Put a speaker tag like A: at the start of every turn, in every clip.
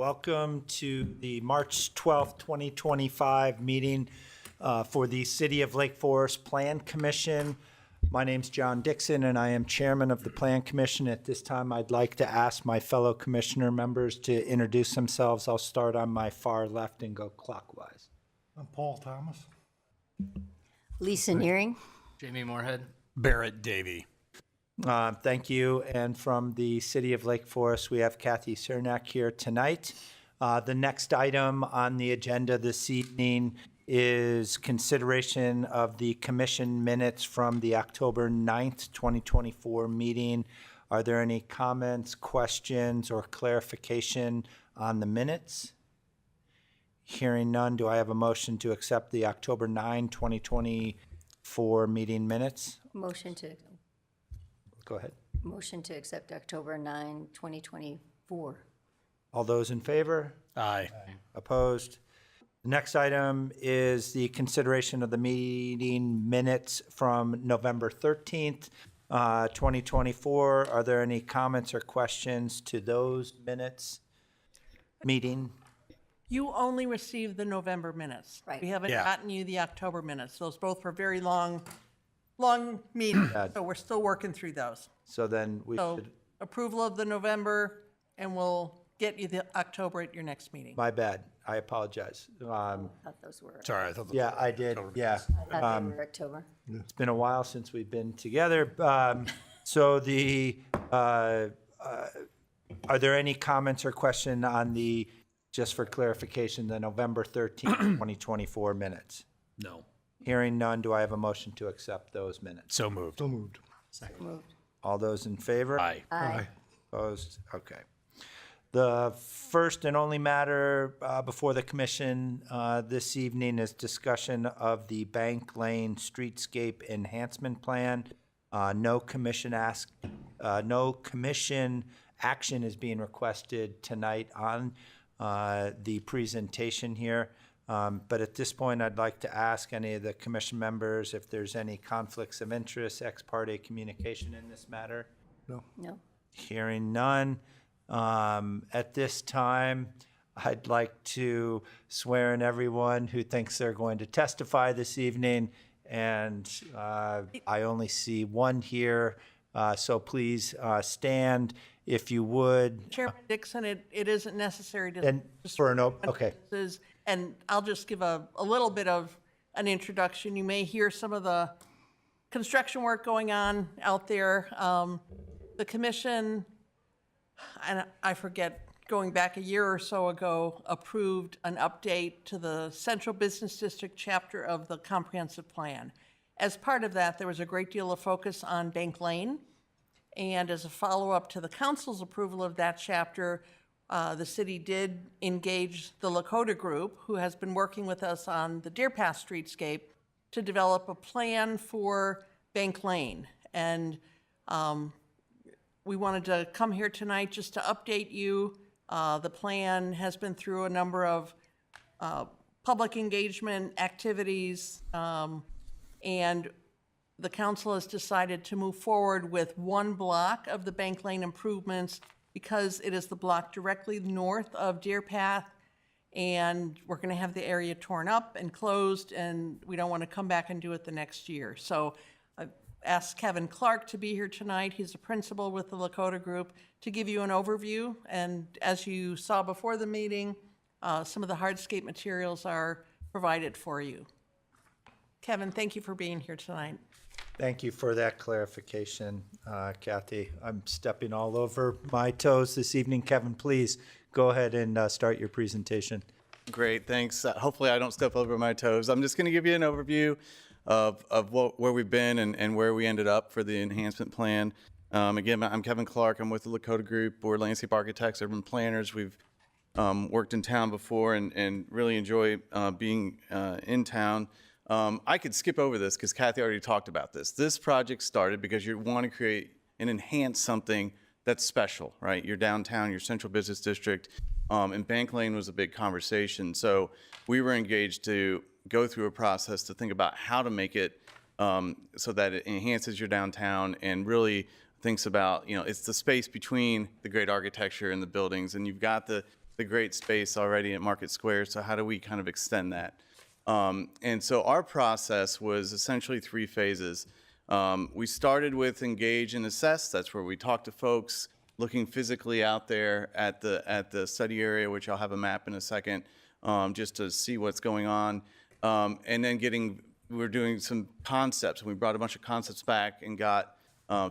A: Welcome to the March 12th, 2025 meeting for the City of Lake Forest Plan Commission. My name's John Dixon, and I am Chairman of the Plan Commission. At this time, I'd like to ask my fellow commissioner members to introduce themselves. I'll start on my far left and go clockwise.
B: I'm Paul Thomas.
C: Lisa Nearing.
D: Jamie Moorhead.
E: Barrett Davy.
A: Thank you. And from the City of Lake Forest, we have Kathy Cernak here tonight. The next item on the agenda this evening is consideration of the commission minutes from the October 9th, 2024 meeting. Are there any comments, questions, or clarification on the minutes? Hearing none, do I have a motion to accept the October 9, 2024 meeting minutes?
C: Motion to accept October 9, 2024.
A: All those in favor?
E: Aye.
A: Opposed? The next item is the consideration of the meeting minutes from November 13th, 2024. Are there any comments or questions to those minutes? Meeting?
F: You only received the November minutes.
C: Right.
F: We haven't
E: Yeah.
F: gotten you the October minutes. Those both were very long meetings, so we're still working through those.
A: So then we
F: So
A: should,
F: approval of the November, and we'll get you the October at your next meeting.
A: my bad, I apologize.
C: I thought those were,
E: Sorry, I thought.
A: Yeah, I did, yeah.
C: I thought they were October.
A: It's been a while since we've been together. So are there any comments or question on the, just for clarification, the November 13th, 2024 minutes?
E: No.
A: Hearing none, do I have a motion to accept those minutes?
E: So moved.
B: So moved.
C: Moved.
A: All those in favor?
E: Aye.
C: Aye.
A: Opposed? Okay. The first and only matter before the commission this evening is discussion of the Bank Lane Streetscape Enhancement Plan. No commission action is being requested tonight on the presentation here. But at this point, I'd like to ask any of the commission members if there's any conflicts of interest, ex parte communication in this matter.
C: No.
A: Hearing none. At this time, I'd like to swear in everyone who thinks they're going to testify this evening. And I only see one here, so please stand if you would.
F: Chairman Dixon, it isn't necessary to.
A: And for an okay.
F: And I'll just give a little bit of an introduction. You may hear some of the construction work going on out there. The commission, and I forget, going back a year or so ago, approved an update to the Central Business District chapter of the comprehensive plan. As part of that, there was a great deal of focus on Bank Lane. And as a follow-up to the council's approval of that chapter, the city did engage the Lakota Group, who has been working with us on the Deer Path Streetscape, to develop a plan for Bank Lane. And we wanted to come here tonight just to update you. The plan has been through a number of public engagement activities, and the council has decided to move forward with one block of the Bank Lane improvements because it is the block directly north of Deer Path, and we're going to have the area torn up and closed, and we don't want to come back and do it the next year. So I've asked Kevin Clark to be here tonight. He's a principal with the Lakota Group, to give you an overview. And as you saw before the meeting, some of the hardscape materials are provided for you. Kevin, thank you for being here tonight.
A: Thank you for that clarification, Kathy. I'm stepping all over my toes this evening. Kevin, please go ahead and start your presentation.
G: Great, thanks. Hopefully I don't step over my toes. I'm just going to give you an overview of where we've been and where we ended up for the enhancement plan. Again, I'm Kevin Clark. I'm with the Lakota Group. We're landscape architects, urban planners. We've worked in town before and really enjoy being in town. I could skip over this because Kathy already talked about this. This project started because you want to create and enhance something that's special, right? Your downtown, your central business district, and Bank Lane was a big conversation. So we were engaged to go through a process to think about how to make it so that it enhances your downtown and really thinks about, it's the space between the great architecture and the buildings, and you've got the the great space already at Market Square. So how do we kind of extend that? And so our process was essentially 3 phases. We started with engage and assess. That's where we talk to folks looking physically out there at the study area, which I'll have a map in a second, just to see what's going on. And then we're doing some concepts. We brought a bunch of concepts back and got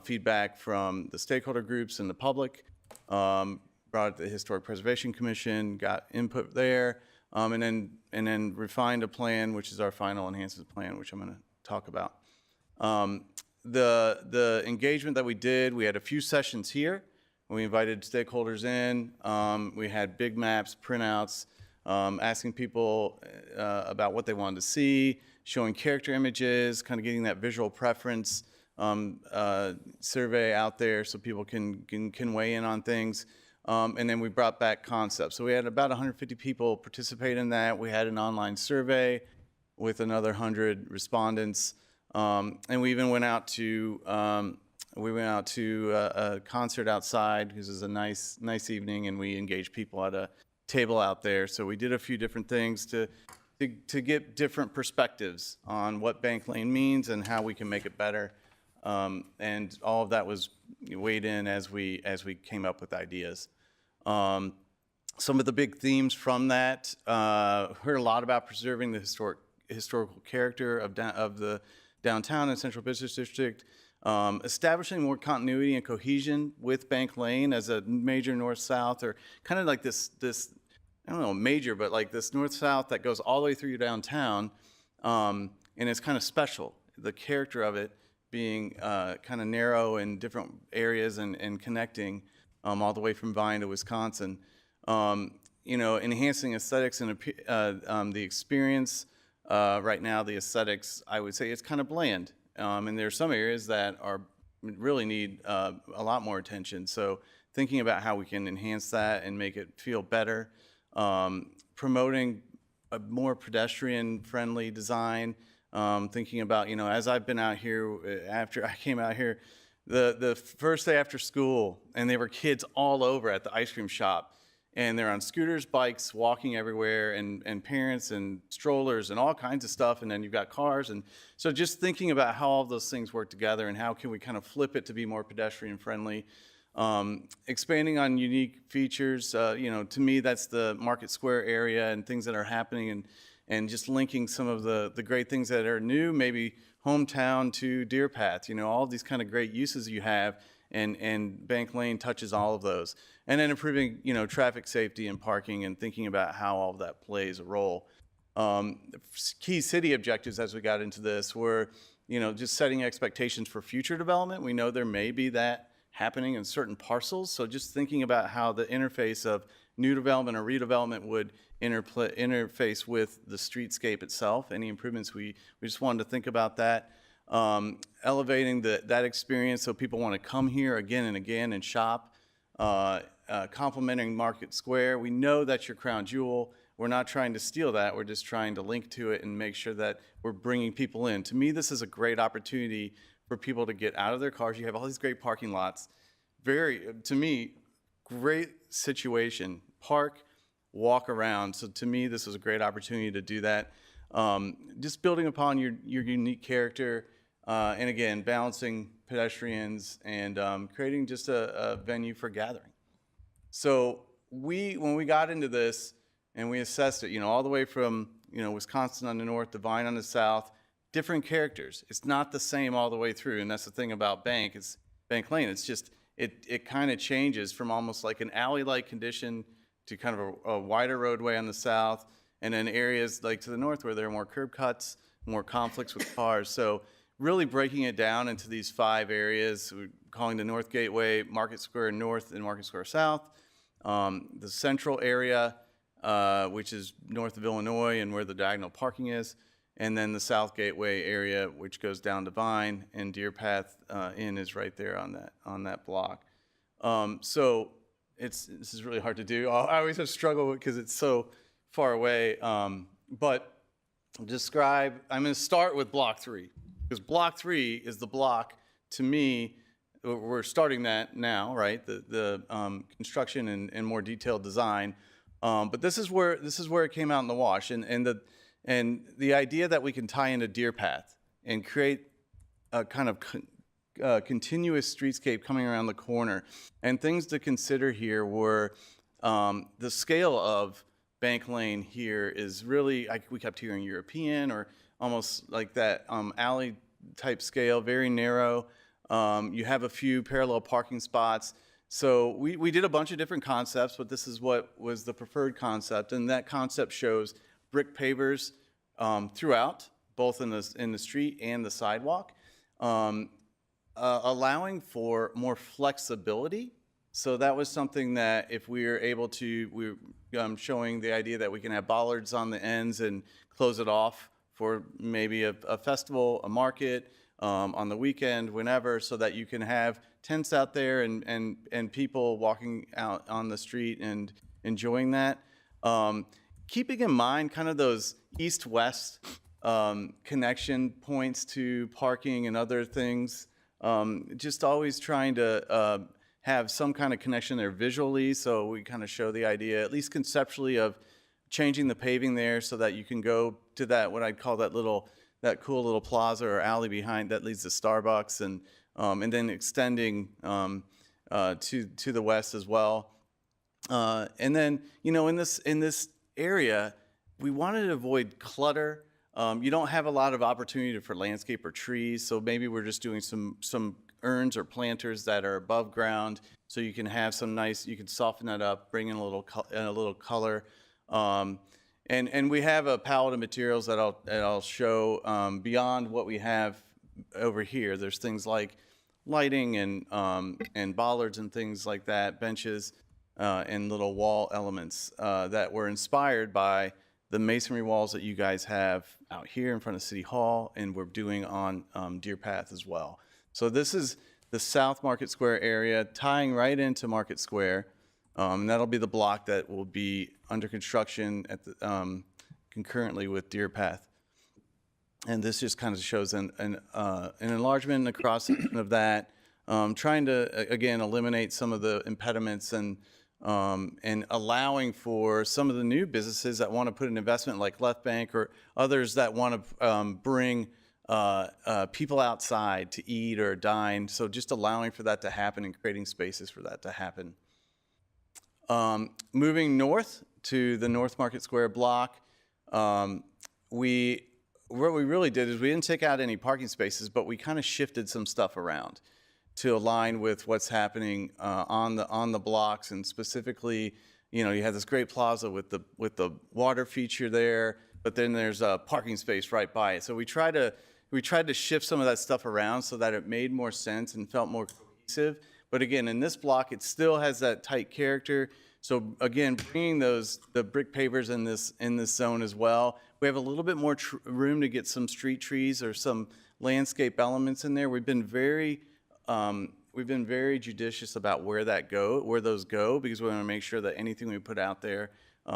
G: feedback from the stakeholder groups and the public. Brought it to the Historic Preservation Commission, got input there, and then refined a plan, which is our final enhancement plan, which I'm going to talk about. The engagement that we did, we had a few sessions here. We invited stakeholders in. We had big maps, printouts, asking people about what they wanted to see, showing character images, kind of getting that visual preference survey out there so people can weigh in on things. And then we brought back concepts. So we had about 150 people participate in that. We had an online survey with another 100 respondents. And we even went out to a concert outside because it was a nice evening, and we engaged people at a table out there. So we did a few different things to get different perspectives on what Bank Lane means and how we can make it better. And all of that was weighed in as we came up with ideas. Some of the big themes from that, heard a lot about preserving the historical character of the downtown and central business district, establishing more continuity and cohesion with Bank Lane as a major north-south, or kind of like this I don't know, major, but like this north-south that goes all the way through downtown, and it's kind of special, the character of it being kind of narrow in different areas and connecting all the way from Vine to Wisconsin. Enhancing aesthetics and the experience. Right now, the aesthetics, I would say, it's kind of bland. And there are some areas that really need a lot more attention. So thinking about how we can enhance that and make it feel better. Promoting a more pedestrian-friendly design. Thinking about, as I've been out here, after I came out here, the first day after school, and there were kids all over at the ice cream shop, and they're on scooters, bikes, walking everywhere, and parents and strollers and all kinds of stuff, and then you've got cars. And so just thinking about how all those things work together and how can we kind of flip it to be more pedestrian-friendly. Expanding on unique features, to me, that's the Market Square area and things that are happening, and just linking some of the great things that are new, maybe hometown to Deer Path, all these kind of great uses you have, and Bank Lane touches all of those. And then improving, traffic safety and parking, and thinking about how all of that plays a role. Key city objectives as we got into this were, just setting expectations for future development. We know there may be that happening in certain parcels, so just thinking about how the interface of new development or redevelopment would interface with the streetscape itself. Any improvements, we just wanted to think about that. Elevating that experience so people want to come here again and again and shop. Complementing Market Square. We know that's your crown jewel. We're not trying to steal that. We're just trying to link to it and make sure that we're bringing people in. To me, this is a great opportunity for people to get out of their cars. You have all these great parking lots. To me, great situation. Park, walk around. So to me, this was a great opportunity to do that. Just building upon your unique character, and again, balancing pedestrians and creating just a venue for gathering. So when we got into this and we assessed it, all the way from Wisconsin on the north to Vine on the south, different characters. It's not the same all the way through, and that's the thing about Bank Lane. It's just it kind of changes from almost like an alley-like condition to kind of a wider roadway on the south, and then areas like to the north where there are more curb cuts, more conflicts with cars. So really breaking it down into these 5 areas, we're calling the North Gateway, Market Square North and Market Square South, the central area, which is north of Illinois and where the diagonal parking is, and then the South Gateway area, which goes down to Vine, and Deer Path Inn is right there on that block. So this is really hard to do. I always have struggled because it's so far away. But I'm going to start with Block 3, because Block 3 is the block, to me, we're starting that now, right? The construction and more detailed design But this is where it came out in the wash, and the idea that we can tie into Deer Path and create a kind of continuous streetscape coming around the corner. And things to consider here were the scale of Bank Lane here is really, we kept hearing European or almost like that alley type scale, very narrow. You have a few parallel parking spots. So we did a bunch of different concepts, but this is what was the preferred concept. And that concept shows brick pavers throughout, both in the street and the sidewalk, allowing for more flexibility. So that was something that if we are able to, we're showing the idea that we can have bollards on the ends and close it off for maybe a festival, a market, on the weekend, whenever, so that you can have tents out there and people walking out on the street and enjoying that. Keeping in mind kind of those east-west connection points to parking and other things, just always trying to have some kind of connection there visually, so we kind of show the idea, at least conceptually, of changing the paving there so that you can go to that, what I'd call that cool little plaza or alley behind that leads to Starbucks, and then extending to the west as well. And then, in this area, we wanted to avoid clutter. You don't have a lot of opportunity for landscape or trees, so maybe we're just doing some urns or planters that are above ground, so you can have some nice, you can soften that up, bring in a little color. And we have a palette of materials that I'll show beyond what we have over here. There's things like lighting and bollards and things like that, benches and little wall elements that were inspired by the masonry walls that you guys have out here in front of City Hall, and we're doing on Deer Path as well. So this is the South Market Square area, tying right into Market Square. That'll be the block that will be under construction at the, concurrently with Deer Path. And this just kind of shows an enlargement and a cross section of that, trying to, again, eliminate some of the impediments and allowing for some of the new businesses that want to put an investment like Left Bank or others that want to bring people outside to eat or dine. So just allowing for that to happen and creating spaces for that to happen. Moving north to the North Market Square block, what we really did is we didn't take out any parking spaces, but we kind of shifted some stuff around to align with what's happening on the blocks, and specifically, you have this great plaza with the water feature there, but then there's a parking space right by it. So we tried to shift some of that stuff around so that it made more sense and felt more cohesive. But again, in this block, it still has that tight character. So again, bringing the brick pavers in this zone as well. We have a little bit more room to get some street trees or some landscape elements in there. We've been very judicious about where those go, because we want to make sure that anything we put out there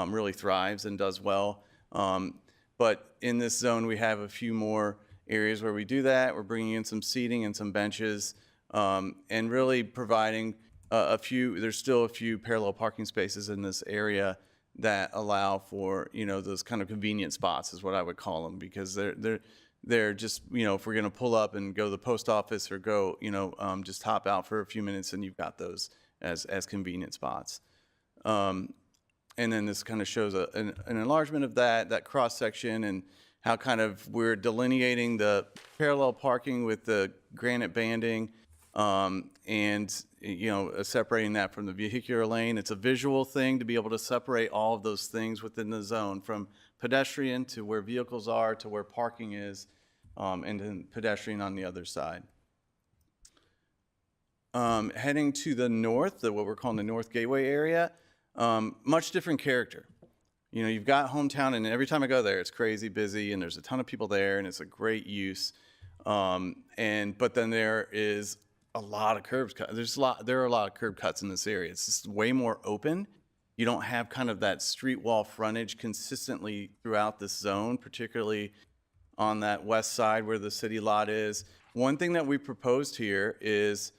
G: really thrives and does well. But in this zone, we have a few more areas where we do that. We're bringing in some seating and some benches. And really providing there's still a few parallel parking spaces in this area that allow for, those kind of convenient spots is what I would call them, because they're just, if we're going to pull up and go to the post office or go, just hop out for a few minutes, and you've got those as convenient spots. And then this kind of shows an enlargement of that cross section, and how kind of we're delineating the parallel parking with the granite banding, and separating that from the vehicular lane. It's a visual thing to be able to separate all of those things within the zone, from pedestrian to where vehicles are to where parking is, and then pedestrian on the other side. Heading to the north, what we're calling the North Gateway area, much different character. You've got Hometown, and every time I go there, it's crazy busy, and there's a ton of people there, and it's a great use. But then there is a lot of curb cuts. There are a lot of curb cuts in this area. It's just way more open. You don't have kind of that street wall frontage consistently throughout this zone, particularly on that west side where the city lot is. One thing that we proposed here is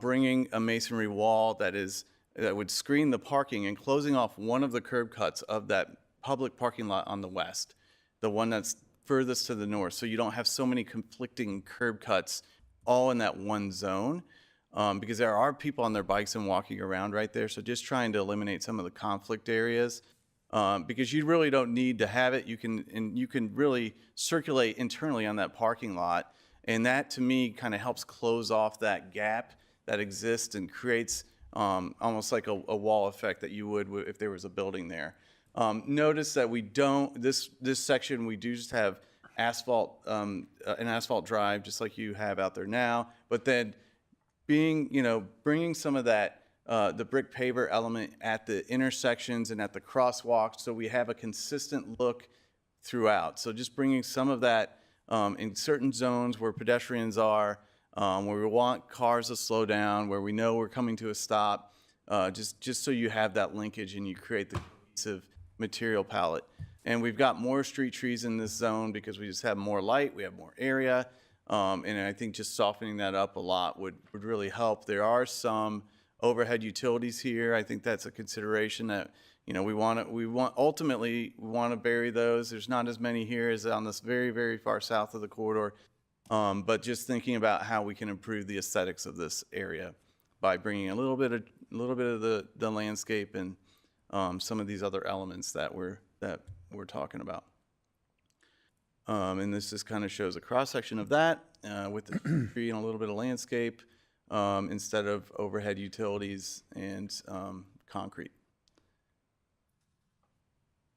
G: bringing a masonry wall that is that would screen the parking and closing off one of the curb cuts of that public parking lot on the west, the one that's furthest to the north, so you don't have so many conflicting curb cuts all in that one zone, because there are people on their bikes and walking around right there, so just trying to eliminate some of the conflict areas, because you really don't need to have it. You can really circulate internally on that parking lot, and that to me kind of helps close off that gap that exists and creates almost like a wall effect that you would if there was a building there. Notice that we don't, this section, we do just have asphalt, an asphalt drive, just like you have out there now, but then bringing some of that, the brick paver element at the intersections and at the crosswalks, so we have a consistent look throughout. So just bringing some of that in certain zones where pedestrians are, where we want cars to slow down, where we know we're coming to a stop, just so you have that linkage and you create the cohesive material palette. And we've got more street trees in this zone because we just have more light, we have more area, and I think just softening that up a lot would really help. There are some overhead utilities here. I think that's a consideration that ultimately we want to bury those. There's not as many here as on this very, very far south of the corridor. But just thinking about how we can improve the aesthetics of this area by bringing a little bit of the landscape and some of these other elements that we're talking about. And this just kind of shows a cross section of that with the tree and a little bit of landscape instead of overhead utilities and concrete.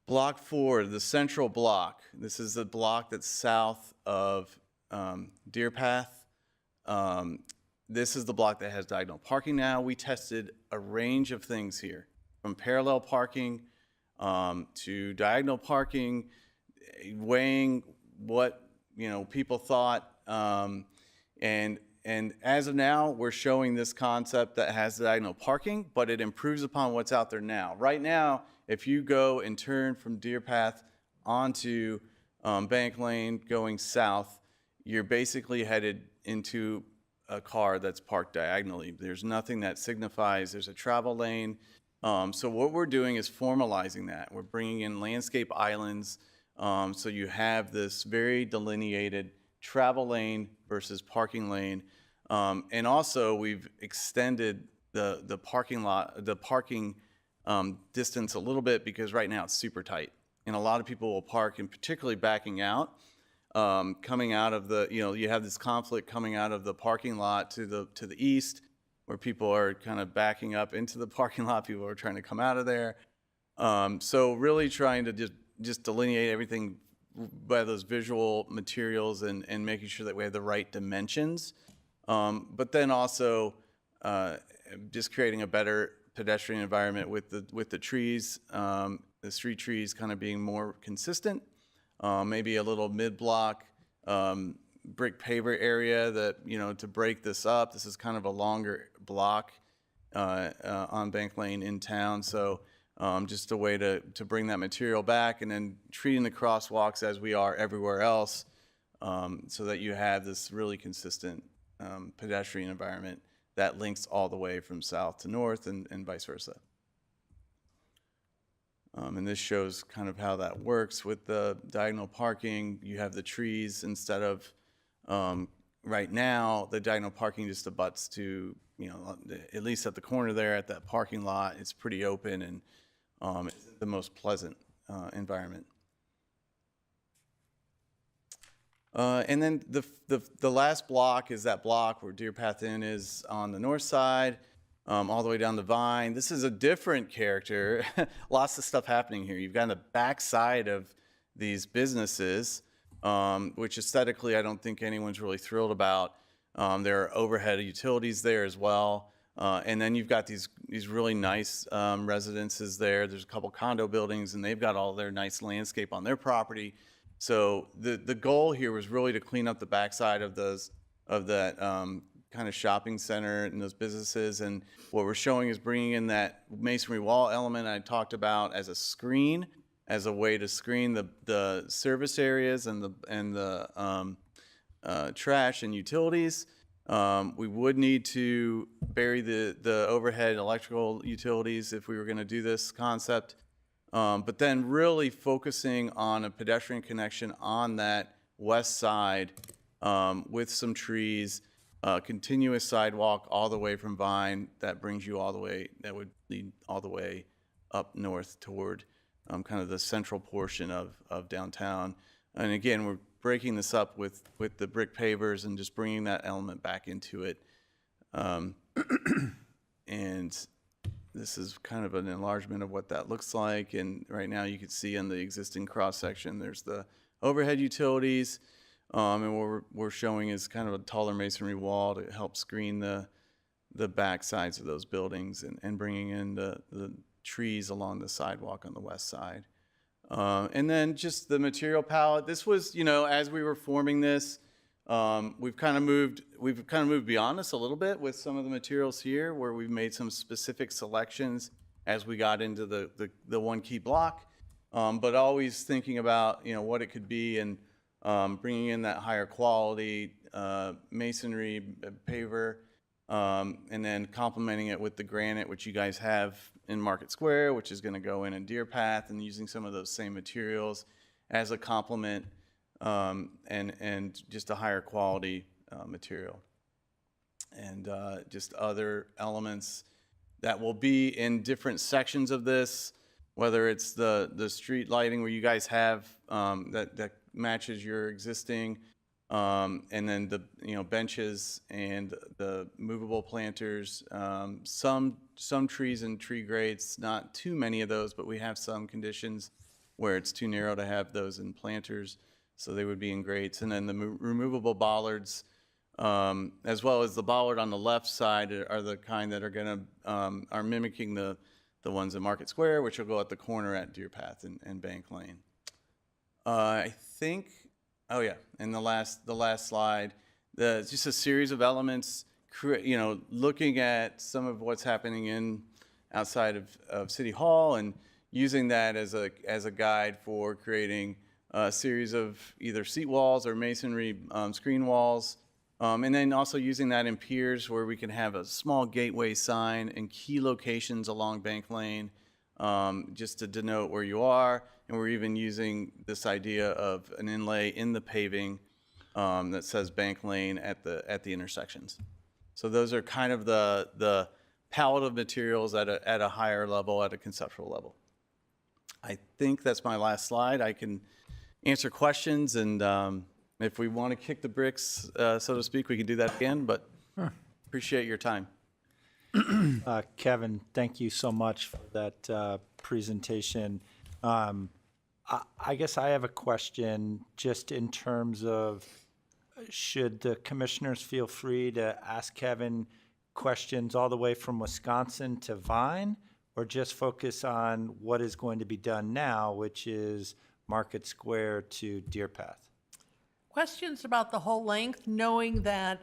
G: Block 4, the central block. This is the block that's south of Deer Path. This is the block that has diagonal parking now. We tested a range of things here, from parallel parking to diagonal parking, weighing what people thought, and as of now, we're showing this concept that has diagonal parking, but it improves upon what's out there now. Right now, if you go and turn from Deer Path onto Bank Lane going south, you're basically headed into a car that's parked diagonally. There's nothing that signifies there's a travel lane. So what we're doing is formalizing that. We're bringing in landscape islands, so you have this very delineated travel lane versus parking lane. And also we've extended the parking lot, the parking distance a little bit, because right now it's super tight. And a lot of people will park, and particularly backing out, coming out of the, you have this conflict coming out of the parking lot to the east, where people are kind of backing up into the parking lot. People are trying to come out of there. So really trying to just delineate everything by those visual materials and making sure that we have the right dimensions. But then also just creating a better pedestrian environment with the trees, the street trees kind of being more consistent. Maybe a little mid-block brick paver area that, to break this up. This is kind of a longer block on Bank Lane in town. So just a way to bring that material back, and then treating the crosswalks as we are everywhere else, so that you have this really consistent pedestrian environment that links all the way from south to north and vice versa. And this shows kind of how that works with the diagonal parking. You have the trees instead of, right now, the diagonal parking just abuts to, at least at the corner there at that parking lot, it's pretty open and it's the most pleasant environment. And then the last block is that block where Deer Path Inn is on the north side, all the way down the Vine. This is a different character. Lots of stuff happening here. You've got the back side of these businesses, which aesthetically I don't think anyone's really thrilled about. There are overhead utilities there as well. And then you've got these really nice residences there. There's a couple condo buildings, and they've got all their nice landscape on their property. So the goal here was really to clean up the backside of that kind of shopping center and those businesses. And what we're showing is bringing in that masonry wall element I talked about as a screen, as a way to screen the service areas and the trash and utilities. We would need to bury the overhead electrical utilities if we were going to do this concept. But then really focusing on a pedestrian connection on that west side with some trees, continuous sidewalk all the way from Vine that brings you all the way, that would lead all the way up north toward kind of the central portion of downtown. And again, we're breaking this up with the brick pavers and just bringing that element back into it. And this is kind of an enlargement of what that looks like. And right now you can see in the existing cross section, there's the overhead utilities. And what we're showing is kind of a taller masonry wall to help screen the back sides of those buildings and bringing in the trees along the sidewalk on the west side. And then just the material palette. This was, as we were forming this, we've kind of moved beyond this a little bit with some of the materials here, where we've made some specific selections as we got into the one key block, but always thinking about what it could be and bringing in that higher quality masonry paver, and then complementing it with the granite, which you guys have in Market Square, which is going to go in Deer Path, and using some of those same materials as a complement, and just a higher quality material. And just other elements that will be in different sections of this, whether it's the street lighting where you guys have that matches your existing, and then the benches and the movable planters, some trees and tree grades, not too many of those, but we have some conditions where it's too narrow to have those in planters, so they would be in grates. And then the removable bollards, as well as the bollard on the left side, are the kind that are are mimicking the ones in Market Square, which will go at the corner at Deer Path and Bank Lane. I think, oh yeah, and the last slide, just a series of elements, looking at some of what's happening outside of City Hall and using that as a guide for creating a series of either seat walls or masonry screen walls, and then also using that in piers where we can have a small gateway sign in key locations along Bank Lane, just to denote where you are. And we're even using this idea of an inlay in the paving that says Bank Lane at the intersections. So those are kind of the palette of materials at a higher level, at a conceptual level. I think that's my last slide. I can answer questions, and if we want to kick the bricks, so to speak, we can do that again, but appreciate your time.
A: Kevin, thank you so much for that presentation. I guess I have a question just in terms of, should the commissioners feel free to ask Kevin questions all the way from Wisconsin to Vine, or just focus on what is going to be done now, which is Market Square to Deer Path?
F: Questions about the whole length, knowing that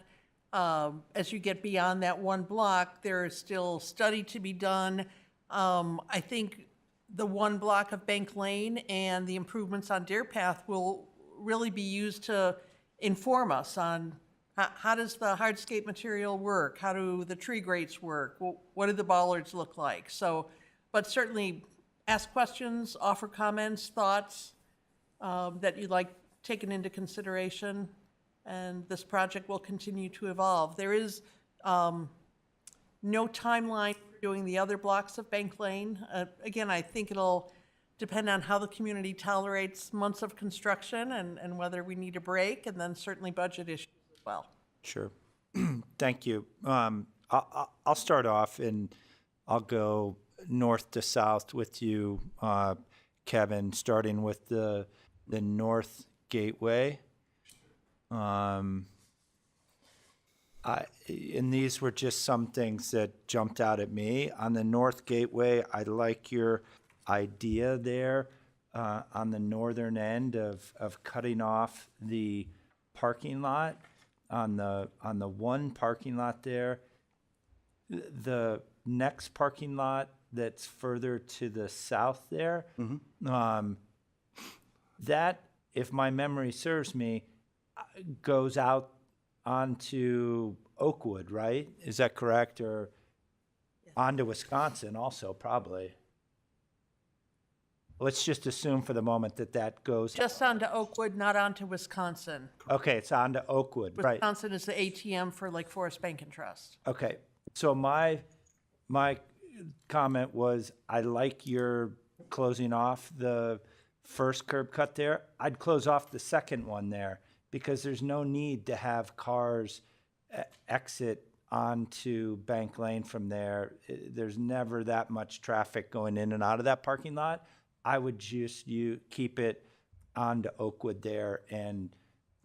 F: as you get beyond that one block, there is still study to be done. I think the one block of Bank Lane and the improvements on Deer Path will really be used to inform us on how does the hardscape material work? How do the tree grates work? What do the bollards look like? So, but certainly ask questions, offer comments, thoughts that you'd like taken into consideration, and this project will continue to evolve. There is no timeline for doing the other blocks of Bank Lane. Again, I think it'll depend on how the community tolerates months of construction and whether we need a break, and then certainly budget issues as well.
A: Sure. Thank you. I'll start off, and I'll go north to south with you, Kevin, starting with the North Gateway. And these were just some things that jumped out at me. On the North Gateway, I like your idea there on the northern end of cutting off the parking lot on the one parking lot there. The next parking lot that's further to the south there, that, if my memory serves me, goes out onto Oakwood, right? Is that correct? Or onto Wisconsin also, probably. Let's just assume for the moment that that goes,
F: Just onto Oakwood, not onto Wisconsin.
A: okay, it's onto Oakwood, right?
F: Wisconsin is the ATM for Lake Forest Bank and Trust.
A: Okay, so my comment was, I like your closing off the first curb cut there. I'd close off the second one there, because there's no need to have cars exit onto Bank Lane from there. There's never that much traffic going in and out of that parking lot. I would just keep it onto Oakwood there and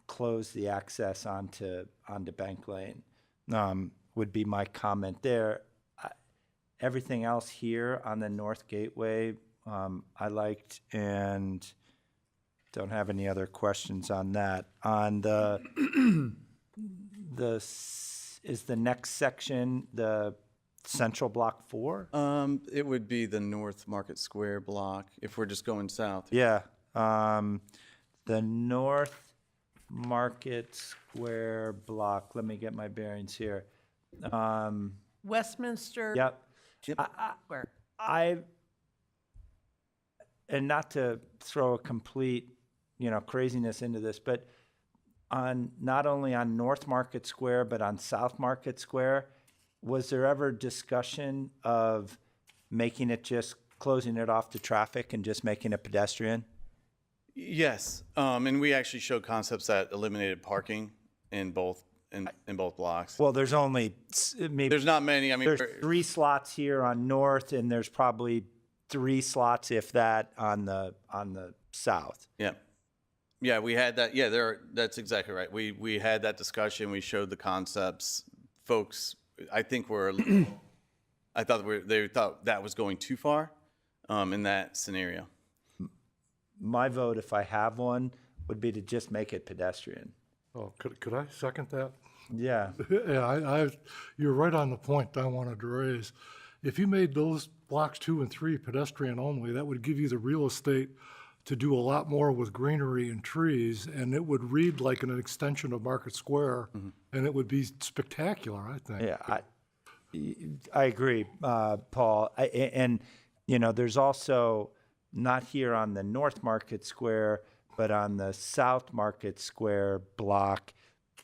A: close the access onto Bank Lane. Would be my comment there. Everything else here on the North Gateway, I liked, and don't have any other questions on that. On is the next section the Central Block 4?
G: It would be the North Market Square block if we're just going south.
A: Yeah, the North Market Square block. Let me get my bearings here.
F: Westminster
A: Yep.
F: Square.
A: And not to throw a complete, craziness into this, but not only on North Market Square, but on South Market Square, was there ever discussion of making it just closing it off to traffic and just making it pedestrian?
G: Yes, and we actually showed concepts that eliminated parking in both blocks.
A: Well, there's only maybe
G: There's not many. I mean,
A: there's 3 slots here on North, and there's probably 3 slots, if that, on the South.
G: yeah, yeah, we had that. Yeah, that's exactly right. We had that discussion. We showed the concepts. Folks, I think they thought that was going too far in that scenario.
A: My vote, if I have one, would be to just make it pedestrian.
B: Oh, could I second that?
A: Yeah.
B: Yeah, you're right on the point I wanted to raise. If you made those blocks 2 and 3 pedestrian only, that would give you the real estate to do a lot more with greenery and trees, and it would read like an extension of Market Square, and it would be spectacular, I think.
A: Yeah, I agree, Paul. And there's also, not here on the North Market Square, but on the South Market Square block,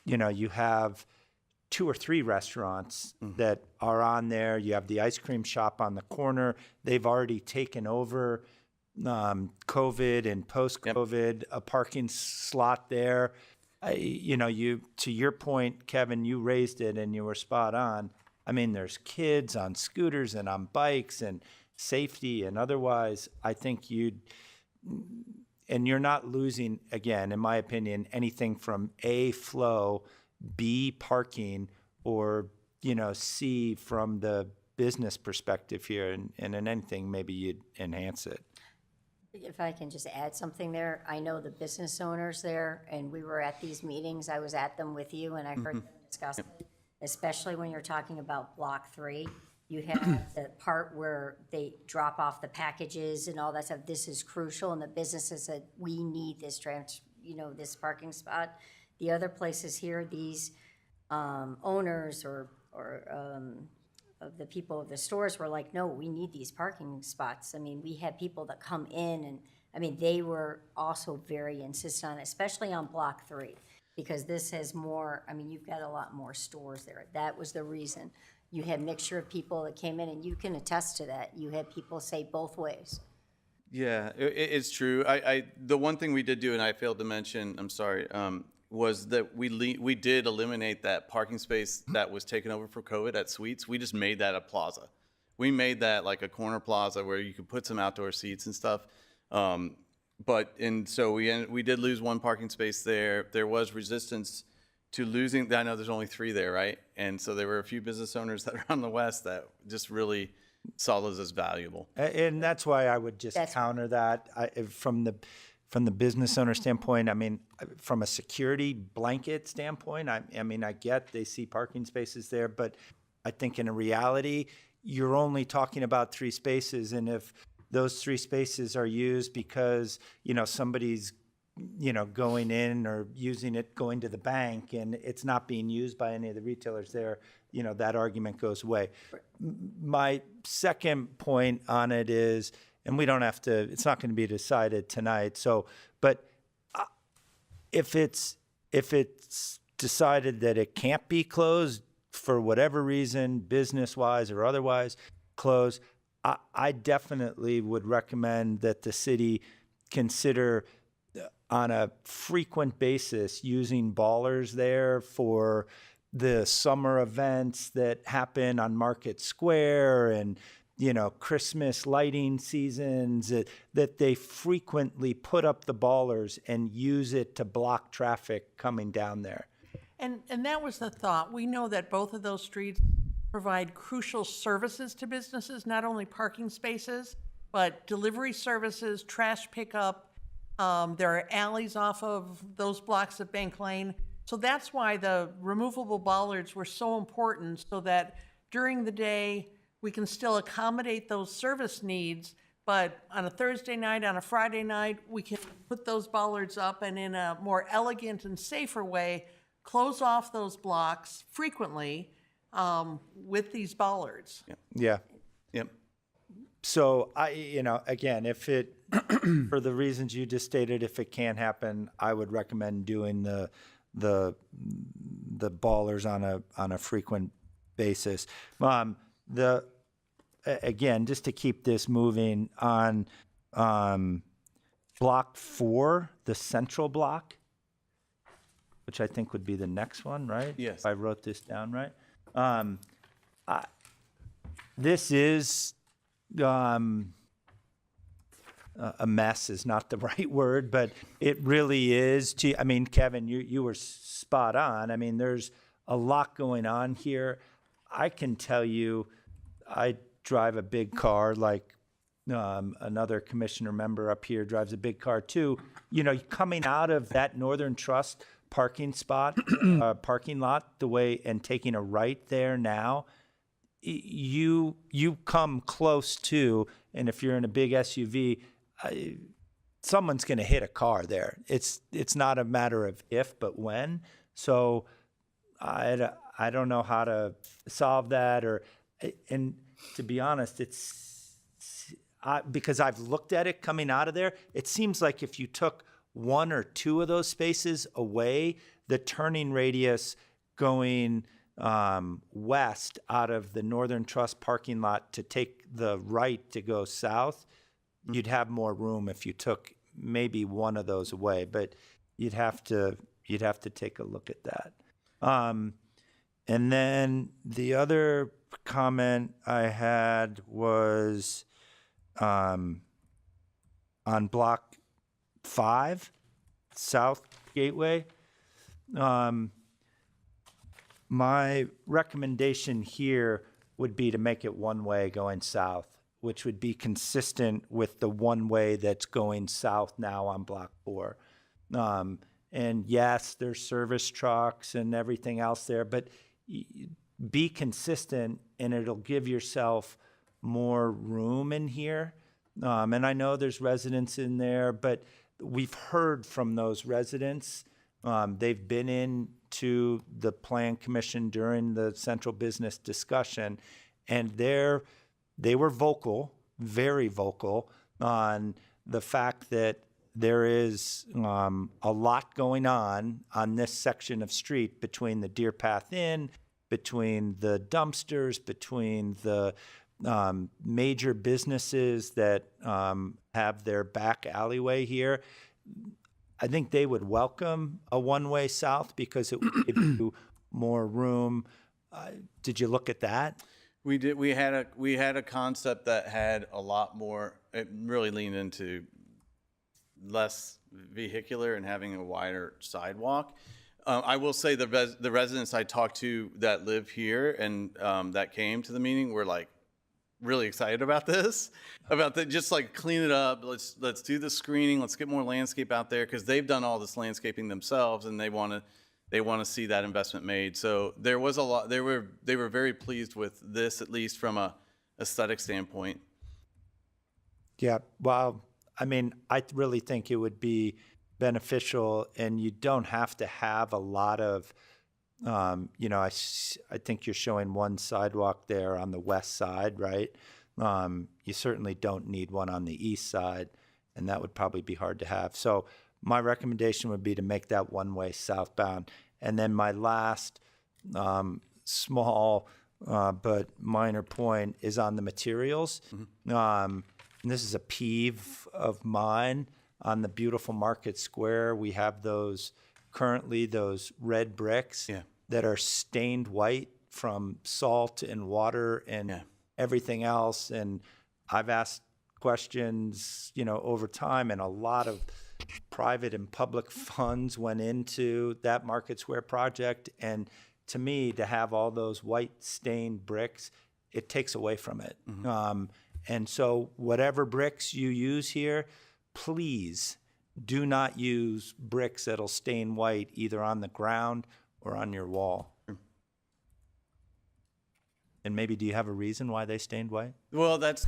A: you have 2 or 3 restaurants that are on there. You have the ice cream shop on the corner. They've already taken over COVID and post-COVID, a parking slot there. To your point, Kevin, you raised it and you were spot on. I mean, there's kids on scooters and on bikes and safety and otherwise. I think and you're not losing, again, in my opinion, anything from A, flow, B, parking, or, C, from the business perspective here. And in anything, maybe you'd enhance it.
C: If I can just add something there, I know the business owners there, and we were at these meetings, I was at them with you, and I heard them discuss it, especially when you're talking about Block 3. You have the part where they drop off the packages and all that stuff. This is crucial, and the businesses said, we need this this parking spot. The other places here, these owners or of the people of the stores were like, no, we need these parking spots. I mean, we had people that come in, and I mean, they were also very insistent on it, especially on Block 3, because this has more, I mean, you've got a lot more stores there. That was the reason. You had a mixture of people that came in, and you can attest to that. You had people say both ways.
G: Yeah, it's true. The one thing we did do, and I failed to mention, I'm sorry, was that we did eliminate that parking space that was taken over for COVID at Suites. We just made that a plaza. We made that like a corner plaza where you could put some outdoor seats and stuff. So we did lose 1 parking space there. There was resistance to losing. I know there's only 3 there, right? And so there were a few business owners that are on the west that just really saw those as valuable.
A: And that's why I would just
C: That's-
A: counter that from the business owner standpoint. I mean, from a security blanket standpoint, I mean, I get they see parking spaces there, but I think in reality, you're only talking about 3 spaces. And if those 3 spaces are used because, somebody's going in or using it, going to the bank, and it's not being used by any of the retailers there, that argument goes away. My second point on it is, and we don't have to, it's not going to be decided tonight, but if it's decided that it can't be closed for whatever reason, business-wise or otherwise, closed, I definitely would recommend that the city consider on a frequent basis using ballers there for the summer events that happen on Market Square and, Christmas lighting seasons, that they frequently put up the ballers and use it to block traffic coming down there.
F: And that was the thought. We know that both of those streets provide crucial services to businesses, not only parking spaces, but delivery services, trash pickup. There are alleys off of those blocks of Bank Lane. So that's why the removable bollards were so important, so that during the day, we can still accommodate those service needs, but on a Thursday night, on a Friday night, we can put those bollards up and in a more elegant and safer way, close off those blocks frequently with these bollards.
A: Yeah.
G: Yep.
A: So again, if it, for the reasons you just stated, if it can't happen, I would recommend doing the ballers on a frequent basis. Again, just to keep this moving on, block 4, the central block, which I think would be the next one, right?
G: Yes.
A: If I wrote this down right. This is, a mess is not the right word, but it really is. Kevin, you were spot on. There's a lot going on here. I can tell you, I drive a big car like another commissioner member up here drives a big car too. Coming out of that Northern Trust parking spot, parking lot, and taking a right there now, you come close to, and if you're in a big SUV, someone's going to hit a car there. It's not a matter of if, but when. So I don't know how to solve that, and to be honest, because I've looked at it coming out of there, it seems like if you took 1 or 2 of those spaces away, the turning radius going west out of the Northern Trust parking lot to take the right to go south, you'd have more room if you took maybe 1 of those away, but you'd have to take a look at that. And then the other comment I had was on block 5, South Gateway. My recommendation here would be to make it one way going south, which would be consistent with the one way that's going south now on block 4. And yes, there's service trucks and everything else there, but be consistent and it'll give yourself more room in here. And I know there's residents in there, but we've heard from those residents. They've been into the Plan Commission during the central business discussion, and they were vocal, very vocal, on the fact that there is a lot going on this section of street between the Deer Path Inn, between the dumpsters, between the major businesses that have their back alleyway here. I think they would welcome a one-way south because it would give you more room. Did you look at that?
G: We did. We had a concept that had a lot more. It really leaned into less vehicular and having a wider sidewalk. I will say the residents I talked to that live here and that came to the meeting were like really excited about this, just like clean it up. Let's do the screening. Let's get more landscape out there because they've done all this landscaping themselves and they want to see that investment made. So there was a lot. They were very pleased with this, at least from a aesthetic standpoint.
A: Yeah. Well, I mean, I really think it would be beneficial, and you don't have to have a lot of, I think you're showing one sidewalk there on the west side, right? You certainly don't need one on the east side, and that would probably be hard to have. So my recommendation would be to make that one-way southbound. And then my last small but minor point is on the materials. And this is a peeve of mine. On the beautiful Market Square, we have those red bricks that are stained white from salt and water and everything else. And I've asked questions, over time, and a lot of private and public funds went into that Market Square project. And to me, to have all those white stained bricks, it takes away from it. And so whatever bricks you use here, please do not use bricks that'll stain white either on the ground or on your wall. And maybe, do you have a reason why they stained white?
G: Well, that's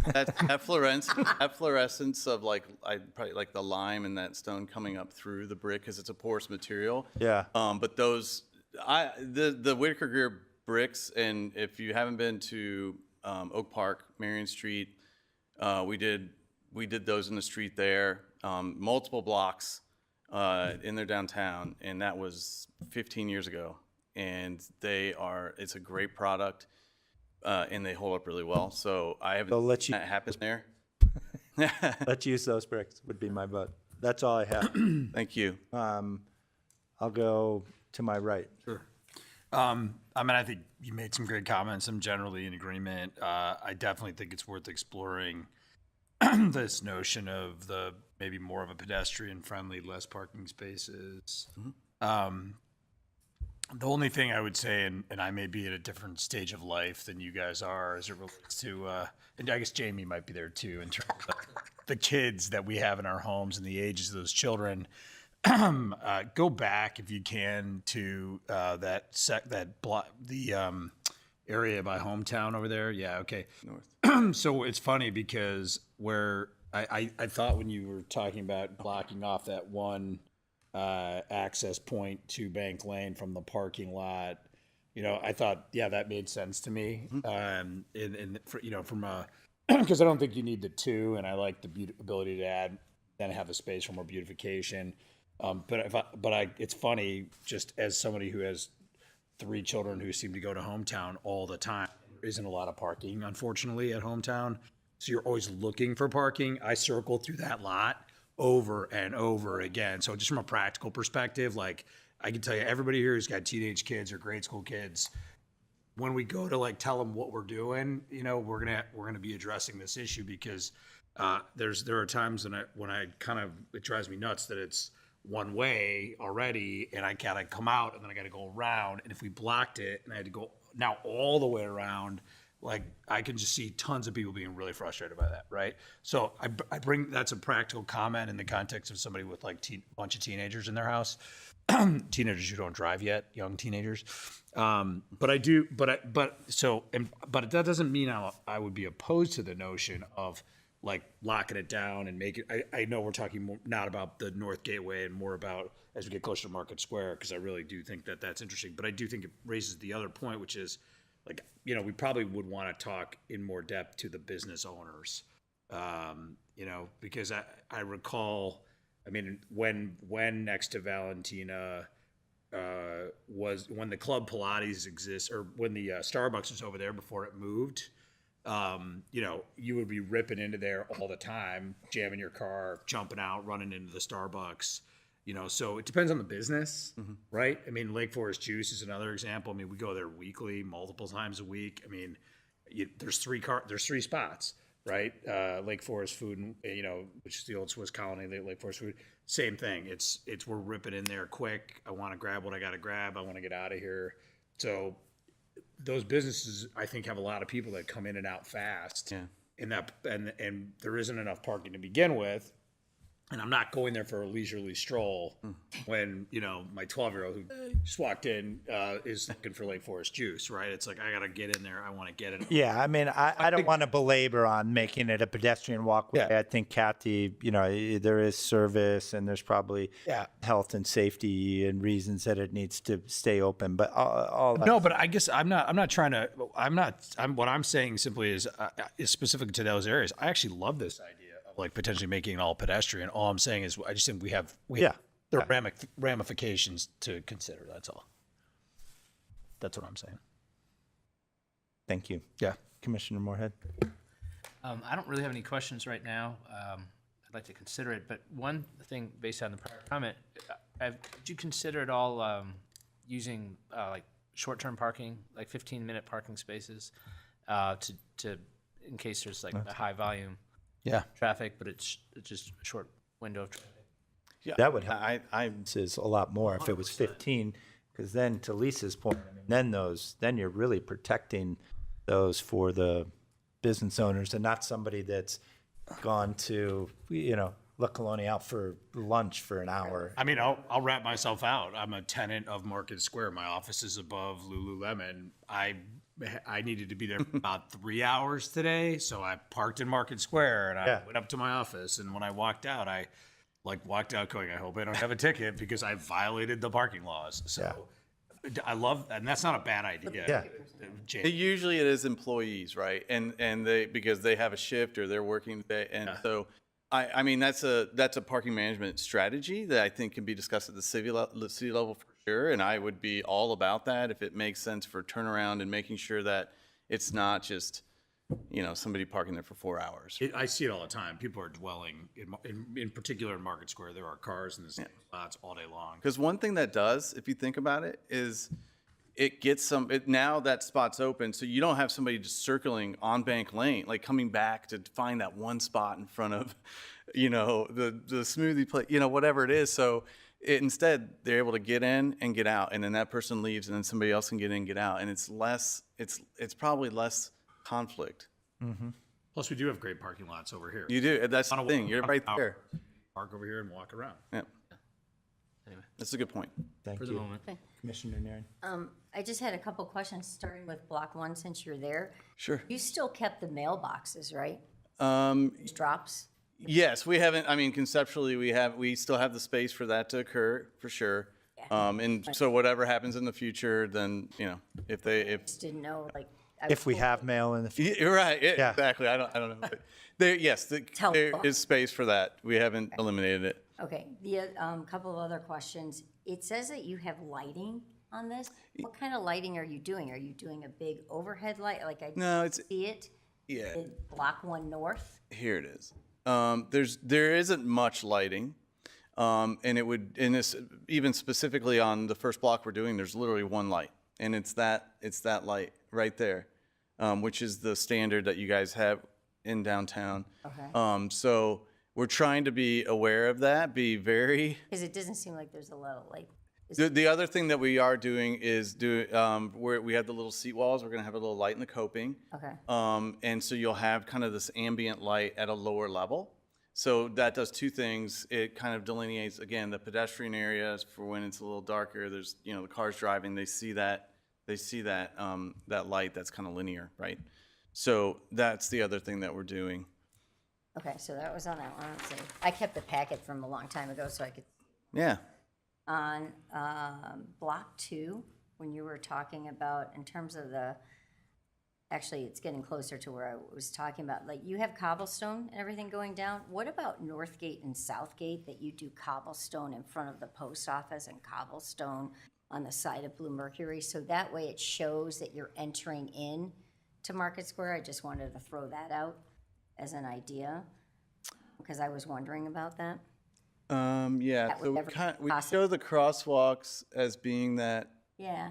G: efflorescence of probably like the lime and that stone coming up through the brick because it's a porous material.
A: Yeah.
G: But the Whitaker Greer bricks, and if you haven't been to Oak Park, Marion Street, we did those in the street there, multiple blocks in their downtown, and that was 15 years ago. And it's a great product. And they hold up really well. So I haven't seen that happen there.
A: Let's use those bricks would be my vote. That's all I have.
G: Thank you.
A: I'll go to my right.
D: Sure. I think you made some great comments. I'm generally in agreement. I definitely think it's worth exploring this notion of maybe more of a pedestrian-friendly, less parking spaces. The only thing I would say, and I may be at a different stage of life than you guys are as it relates to, and I guess Jamie might be there too, in terms of the kids that we have in our homes and the ages of those children. Go back if you can to the area by hometown over there. Yeah, okay. North. So it's funny because where I thought when you were talking about blocking off that one access point to Bank Lane from the parking lot, I thought, that made sense to me. From because I don't think you need the two, and I like the ability to add, then have the space for more beautification. It's funny, just as somebody who has 3 children who seem to go to hometown all the time, there isn't a lot of parking, unfortunately, at hometown. So you're always looking for parking. I circle through that lot over and over again. So just from a practical perspective, like I can tell you, everybody here who's got teenage kids or grade school kids, when we go to tell them what we're doing, we're gonna be addressing this issue because there are times when I kind of, it drives me nuts that it's one way already and I gotta come out and then I gotta go around, and if we blocked it and I had to go now all the way around, I can just see tons of people being really frustrated by that, right? So I bring, that's a practical comment in the context of somebody with a bunch of teenagers in their house, teenagers who don't drive yet, young teenagers. But that doesn't mean I would be opposed to the notion of locking it down and make it. I know we're talking more, not about the North Gateway and more about as we get closer to Market Square, because I really do think that that's interesting. But I do think it raises the other point, which is, we probably would want to talk in more depth to the business owners, because I recall, when next to Valentina was when the Club Pilates exists, or when the Starbucks was over there before it moved, you would be ripping into there all the time, jamming your car, jumping out, running into the Starbucks. So it depends on the business, right? Lake Forest Juice is another example. We go there weekly, multiple times a week. There's 3 spots, right? Lake Forest Food, which is the old Swiss Colony, Lake Forest Food. Same thing. It's we're ripping in there quick. I want to grab what I got to grab. I want to get out of here. So those businesses, I think, have a lot of people that come in and out fast. Yeah. And there isn't enough parking to begin with. and I'm not going there for a leisurely stroll when, you know, my 12-year-old who just walked in is looking for Lake Forest juice, right? It's like, I got to get in there. I want to get it.
A: Yeah, I mean, I don't want to belabor on making it a pedestrian walkway.
D: Yeah.
A: I think Kathy, you know, there is service and there's probably health and safety and reasons that it needs to stay open. But all
D: No, but I guess I'm not trying to, what I'm saying simply is specific to those areas. I actually love this idea of like potentially making it all pedestrian. All I'm saying is I just think there are ramifications to consider. That's all. That's what I'm saying.
A: Thank you,
D: Yeah.
A: Commissioner Moorhead.
E: I don't really have any questions right now. I'd like to consider it, but one thing based on the prior comment, did you consider at all using like short-term parking, like 15-minute parking spaces, to in case there's like a high volume
D: Yeah.
E: traffic, but it's just a short window of traffic?
G: Yeah,
A: That would help.
G: I
A: This is a lot more if it was 15, because then to Lisa's point, I mean, then you're really protecting those for the business owners and not somebody that's gone to, you know, La Colonia out for lunch for an hour.
D: I mean, I'll wrap myself out. I'm a tenant of Market Square. My office is above Lululemon. I needed to be there for about 3 hours today, so I parked in Market Square and I
A: Yeah.
D: went up to my office. And when I walked out, I walked out going, I hope I don't have a ticket because I violated the parking laws. So I love, and that's not a bad idea.
A: Yeah.
G: usually it is employees, right? And they, because they have a shift or they're working today. And so, I mean, that's a parking management strategy that I think can be discussed at the city level for sure. And I would be all about that if it makes sense for turnaround and making sure that it's not just, you know, somebody parking there for 4 hours.
D: I see it all the time. People are dwelling, in particular in Market Square, there are cars in the same spots all day long.
G: Because one thing that does, if you think about it, is it gets now that spot's open, so you don't have somebody just circling on Bank Lane, like coming back to find that one spot in front of, you know, the smoothie place, you know, whatever it is. So instead, they're able to get in and get out, and then that person leaves, and then somebody else can get in and get out, and it's probably less conflict.
D: Plus, we do have great parking lots over here.
G: You do. That's the thing. You're right there.
D: Park over here and walk around.
G: Yeah.
E: Anyway.
G: That's a good point.
A: Thank
E: For the
A: you.
E: moment.
A: Commissioner Nairn.
C: I just had a couple questions, starting with Block 1, since you're there.
G: Sure.
C: You still kept the mailboxes, right? These drops?
G: Yes, we haven't, I mean, conceptually, we still have the space for that to occur, for sure. And so whatever happens in the future, then, you know, if
C: Just didn't know, like. I
A: If we
C: was
A: have mail in the future.
G: you're right,
A: Yeah.
G: exactly, I don't know. But there, yes, there
C: helpful.
G: is space for that. We haven't eliminated it.
C: Okay, the couple of other questions. It says that you have lighting on this. What kind of lighting are you doing? Are you doing a big overhead light, like I
G: No, it's,
C: see it?
G: yeah,
C: In Block 1 North?
G: here it is. There isn't much lighting. And it would, in this, even specifically on the first block we're doing, there's literally one light. And it's that light right there, which is the standard that you guys have in downtown.
C: Okay.
G: So we're trying to be aware of that, be very,
C: Because it doesn't seem like there's a lot of light.
G: the other thing that we are doing is where we have the little seat walls, we're gonna have a little light in the coping.
C: Okay.
G: And so you'll have kind of this ambient light at a lower level. So that does two things. It kind of delineates, again, the pedestrian areas for when it's a little darker. There's, you know, the cars driving, they see that that light that's kind of linear, right? So that's the other thing that we're doing.
C: Okay, so that was on that one. Let's see. I kept the packet from a long time ago, so I could.
G: Yeah.
C: On Block 2, when you were talking about, in terms of the, actually, it's getting closer to where I was talking about, like, you have cobblestone and everything going down. What about Northgate and Southgate, that you do cobblestone in front of the post office and cobblestone on the side of Blue Mercury? So that way it shows that you're entering in to Market Square. I just wanted to throw that out as an idea, because I was wondering about that.
G: Yeah,
C: That would
G: so
C: never
G: we
C: possible.
G: show the crosswalks as being that
C: Yeah.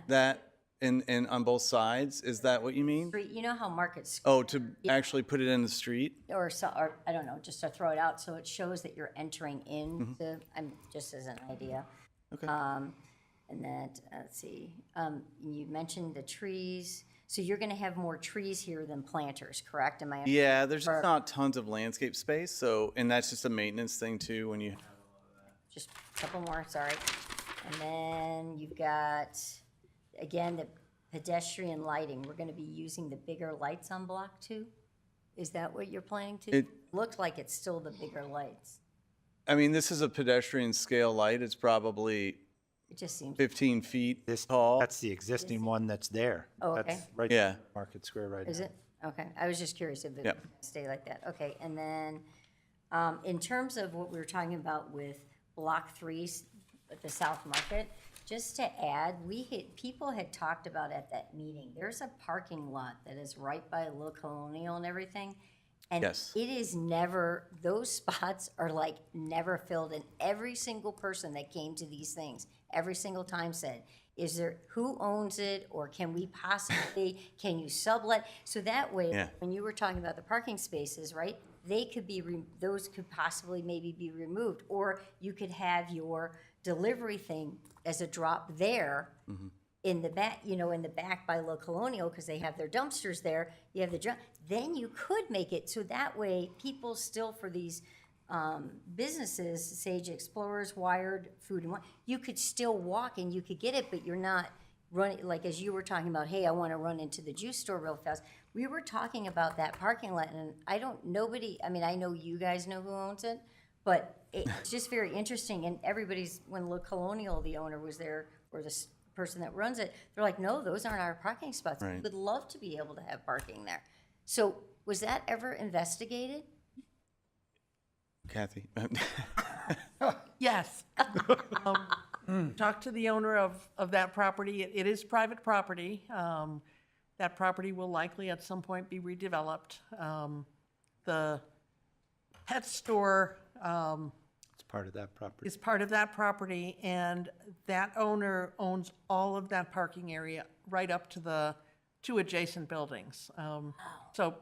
G: and on both sides. Is that what you mean?
C: Street, you know how Market Square,
G: Oh, to actually put it in the street?
C: or I don't know, just to throw it out, so it shows that you're entering into, I'm, just as an idea.
G: Okay.
C: And that, let's see, you mentioned the trees. So you're gonna have more trees here than planters, correct? Am I?
G: Yeah, there's just not tons of landscape space, so, and that's just a maintenance thing too, when you,
C: Just a couple more, sorry. And then you've got, again, the pedestrian lighting. We're gonna be using the bigger lights on Block 2? Is that what you're planning to?
G: It-
C: Looks like it's still the bigger lights.
G: I mean, this is a pedestrian scale light. It's probably
C: It just seems,
G: 15 feet
A: This,
G: tall.
A: that's the existing one that's there.
C: Oh, okay.
A: That's right
G: Yeah.
A: there, Market Square right
C: is
A: now.
C: it? Okay, I was just curious if it
G: Yep.
C: would stay like that. Okay, and then, in terms of what we were talking about with Block 3 at the South Market, just to add, people had talked about at that meeting, there's a parking lot that is right by Le Colonial and everything. And
G: Yes.
C: it is never, those spots are like never filled, and every single person that came to these things, every single time said, is there, who owns it, or can we possibly, can you sublet? So that way,
G: Yeah.
C: when you were talking about the parking spaces, right, they could be, those could possibly maybe be removed, or you could have your delivery thing as a drop there in the back, in the back by La Colonial, because they have their dumpsters there, you have the junk, then you could make it, so that way, people still, for these businesses, Sage Explorers, Wired, Food and Wine, you could still walk and you could get it, but you're not running, like as you were talking about, hey, I want to run into the juice store real fast. We were talking about that parking lot, and I know you guys know who owns it, but it's just very interesting, and when La Colonial, the owner, was there, or the person that runs it, they're like, no, those aren't our parking spots.
G: Right.
C: We'd love to be able to have parking there. So was that ever investigated?
G: Kathy.
F: Yes. Talk to the owner of that property. It is private property. That property will likely at some point be redeveloped. The pet store
A: It's part of that property.
F: is part of that property, and that owner owns all of that parking area right up to the two adjacent buildings. So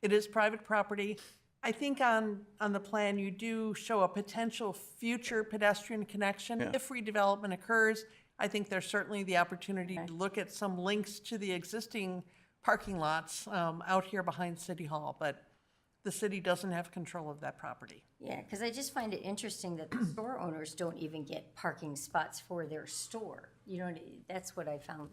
F: it is private property. I think on the plan, you do show a potential future pedestrian connection.
G: Yeah.
F: If redevelopment occurs, I think there's certainly the opportunity to look at some links to the existing parking lots out here behind City Hall, but the city doesn't have control of that property.
C: Yeah, because I just find it interesting that the store owners don't even get parking spots for their store. That's what I found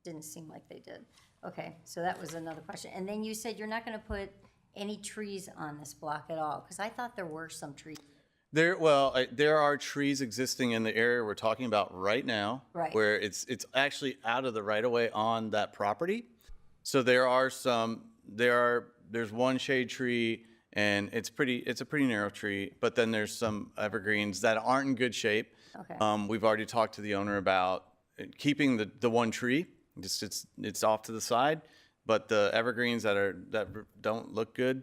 C: didn't seem like they did. Okay, so that was another question. And then you said you're not going to put any trees on this block at all, because I thought there were some trees.
G: There are trees existing in the area we're talking about right now.
C: Right.
G: Where it's actually out of the right of way on that property. So there's one shade tree, and it's a pretty narrow tree, but then there's some evergreens that aren't in good shape.
C: Okay.
G: We've already talked to the owner about keeping the one tree, just it's off to the side, but the evergreens that don't look good,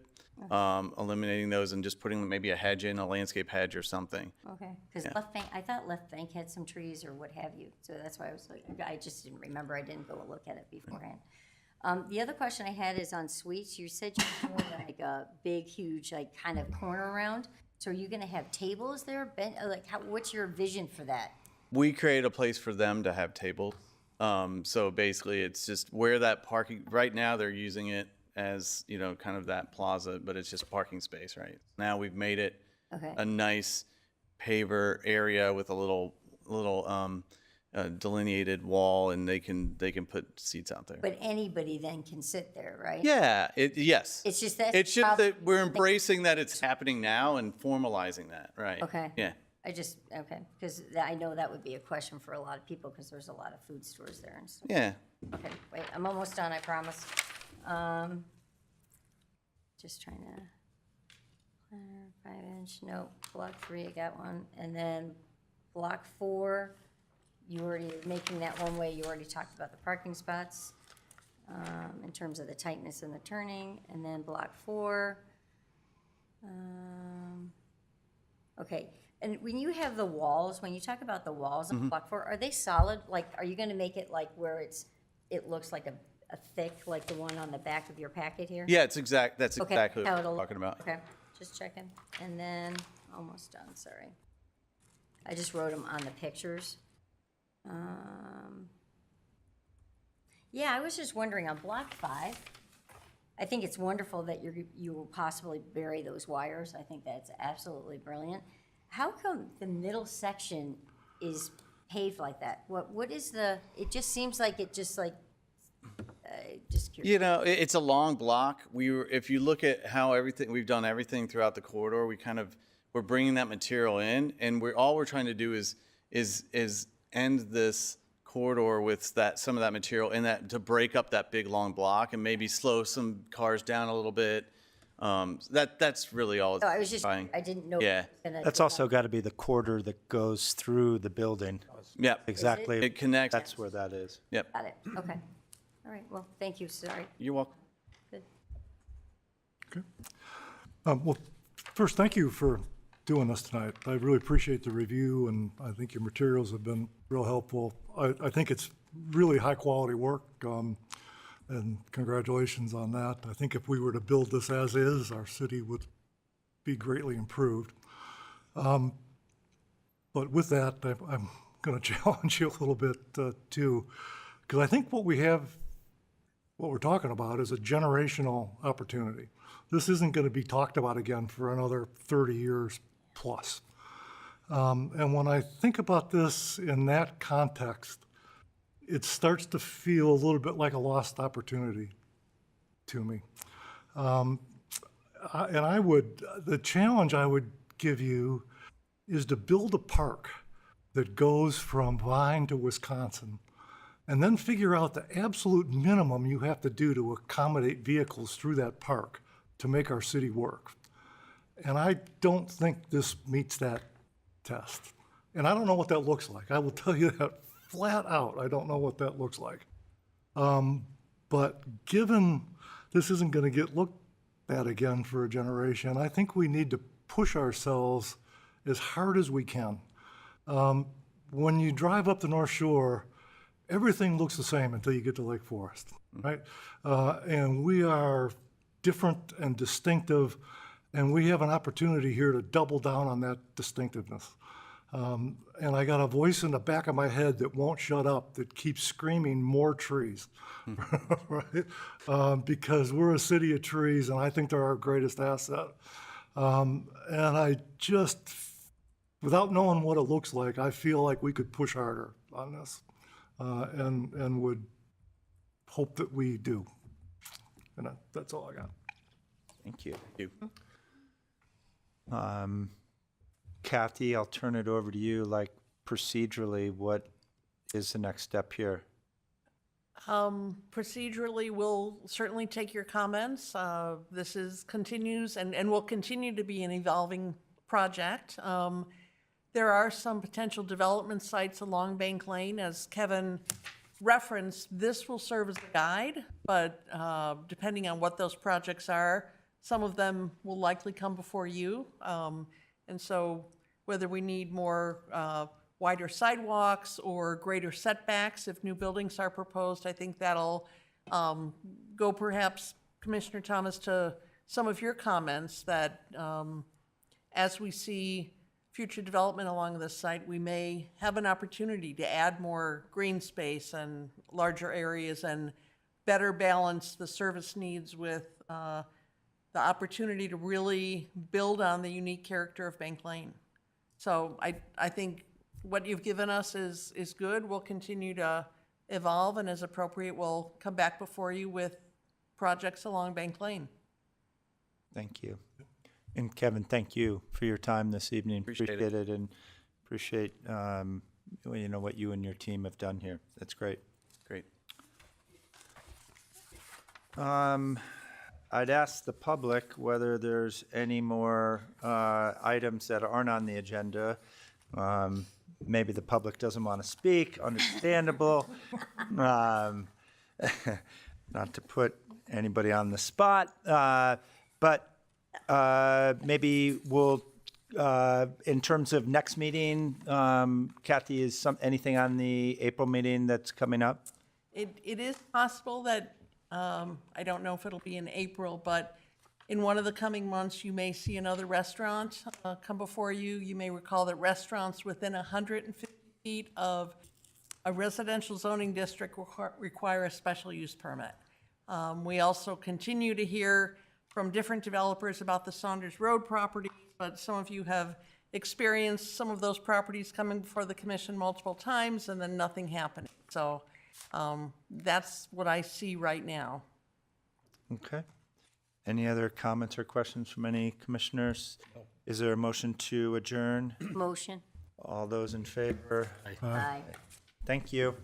G: eliminating those and just putting maybe a hedge in, a landscape hedge or something.
C: Okay, because I thought Left Bank had some trees or what have you, so that's why I was like, I just didn't remember, I didn't go look at it beforehand. The other question I had is on suites. You said you're doing like a big, huge, like kind of corner around. So are you gonna have tables there? What's your vision for that?
G: We create a place for them to have tables. So basically, it's just where that parking, right now, they're using it as, kind of that plaza, but it's just parking space, right? Now we've made it
C: Okay.
G: a nice paver area with a little delineated wall, and they can put seats out there.
C: But anybody then can sit there, right?
G: Yeah, yes.
C: It's just that.
G: It's just that we're embracing that it's happening now and formalizing that, right?
C: Okay.
G: Yeah.
C: Okay, because I know that would be a question for a lot of people, because there's a lot of food stores there and stuff.
G: Yeah.
C: Okay, wait, I'm almost done, I promise. Just trying to, 5-inch, no, block 3, I got one. And then block 4, you already, making that one way, you already talked about the parking spots in terms of the tightness and the turning. And then block 4, okay. And when you have the walls, when you talk about the walls on block 4, are they solid? Like, are you gonna make it like where it looks like a thick, like the one on the back of your packet here?
G: Yeah, that's exactly
C: Okay,
G: what
C: how
G: we're
C: it'll-
G: talking about.
C: Okay, just checking. And then, almost done, sorry. I just wrote them on the pictures. Yeah, I was just wondering, on Block 5, I think it's wonderful that you will possibly bury those wires. I think that's absolutely brilliant. How come the middle section is paved like that? What is it just seems like just curious.
G: You know, it's a long block. If you look at how we've done everything throughout the corridor, we're bringing that material in, and all we're trying to do is end this corridor with some of that material in that to break up that big long block and maybe slow some cars down a little bit. That's really all.
C: No, I was just,
G: trying.
C: I didn't know.
G: Yeah.
A: That's also got to be the quarter that goes through the building.
G: Yep.
A: Exactly.
G: It connects.
A: That's where that is.
G: Yep.
C: Got it, okay. All right, well, thank you, sorry.
G: You're welcome.
C: Good.
B: Well, first, thank you for doing this tonight. I really appreciate the review, and I think your materials have been real helpful. I think it's really high-quality work, and congratulations on that. I think if we were to build this as is, our city would be greatly improved. But with that, I'm going to challenge you a little bit, too, because I think what we're talking about is a generational opportunity. This isn't going to be talked about again for another 30 years plus. And when I think about this in that context, it starts to feel a little bit like a lost opportunity to me. The challenge I would give you is to build a park that goes from Vine to Wisconsin, and then figure out the absolute minimum you have to do to accommodate vehicles through that park to make our city work. And I don't think this meets that test. And I don't know what that looks like. I will tell you that flat out. I don't know what that looks like. But given this isn't going to get looked at again for a generation, I think we need to push ourselves as hard as we can. When you drive up the North Shore, everything looks the same until you get to Lake Forest, right? And we are different and distinctive, and we have an opportunity here to double down on that distinctiveness. And I got a voice in the back of my head that won't shut up, that keeps screaming more trees, right? Because we're a city of trees, and I think they're our greatest asset. And I just, without knowing what it looks like, I feel like we could push harder on this, and would hope that we do. And that's all I got.
A: Thank you.
G: You.
A: Kathy, I'll turn it over to you. Like procedurally, what is the next step here?
F: Procedurally, we'll certainly take your comments. This continues and will continue to be an evolving project. There are some potential development sites along Bank Lane. As Kevin referenced, this will serve as a guide, but depending on what those projects are, some of them will likely come before you. And so whether we need more wider sidewalks or greater setbacks if new buildings are proposed, I think that'll go perhaps, Commissioner Thomas, to some of your comments that as we see future development along this site, we may have an opportunity to add more green space and larger areas and better balance the service needs with the opportunity to really build on the unique character of Bank Lane. So I think what you've given us is good. We'll continue to evolve, and as appropriate, we'll come back before you with projects along Bank Lane.
A: Thank you. And Kevin, thank you for your time this evening.
G: Appreciate
A: it, and appreciate what you and your team have done here. That's great.
G: Great.
A: I'd ask the public whether there's any more items that aren't on the agenda. Maybe the public doesn't want to speak, understandable. Not to put anybody on the spot, but maybe we'll, in terms of next meeting, Kathy, is anything on the April meeting that's coming up?
F: It is possible that, I don't know if it'll be in April, but in one of the coming months, you may see another restaurant come before you. You may recall that restaurants within 150 feet of a residential zoning district require a special use permit. We also continue to hear from different developers about the Saunders Road property, but some of you have experienced some of those properties coming before the commission multiple times and then nothing happening. So that's what I see right now.
A: Okay. Any other comments or questions from any commissioners? Is there a motion to adjourn?
C: Motion.
A: All those in favor?
C: Aye.
A: Thank you.